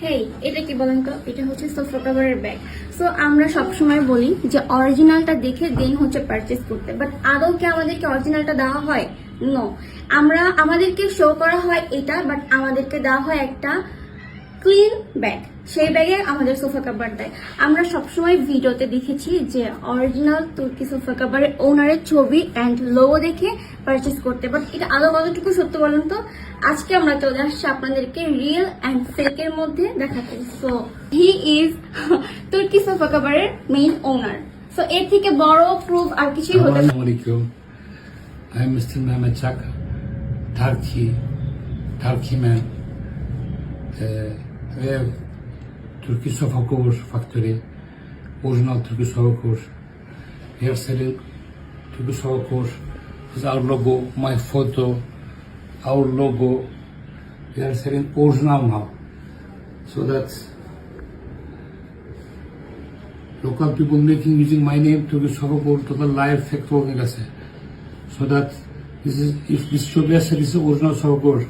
হেই, এটা কি বলেন তো? এটা হচ্ছে সোফা কভারের ব্যাগ। সো আমরা সবসময় বলি যে অরিজিনালটা দেখে দেন হচ্ছে পারচেস করতে, বাট আদৌ কি আমাদেরকে অরিজিনালটা দেওয়া হয়? নো। আমাদেরকে শো করা হয় এটা, বাট আমাদেরকে দেওয়া হয় একটা ক্লিন ব্যাগ। সেই ব্যাগে আমাদের সোফা কভার দেয়। আমরা সবসময় ভিডিওতে দেখেছি যে অরিজিনাল তুর্কি সোফা কভারের ওনারের ছবি অ্যান্ড লোগো দেখে পারচেস করতে, বাট এটা আদৌ কতটুকু সত্য বলুন তো? আজকে আমরা চলে আসছি আপনাদেরকে রিয়েল অ্যান্ড ফেকের মধ্যে দেখাতে। সো হি ইজ তুর্কি সোফা কভারের মেইন ওনার। সো এর থেকে বড় প্রুফ আর কিছুই হতে পারে। Assalamualaikum. I'm Mr. Mehmet Chak, Turkey man. We have Turkey sofa cover factory, original Turkey sofa cover. We are selling Turkey sofa cover. This is our logo, my photo, our logo. We are selling original now, so that local people making using my name Turkey sofa cover total live fact working আছে. So that this is if this should be a this is original sofa cover.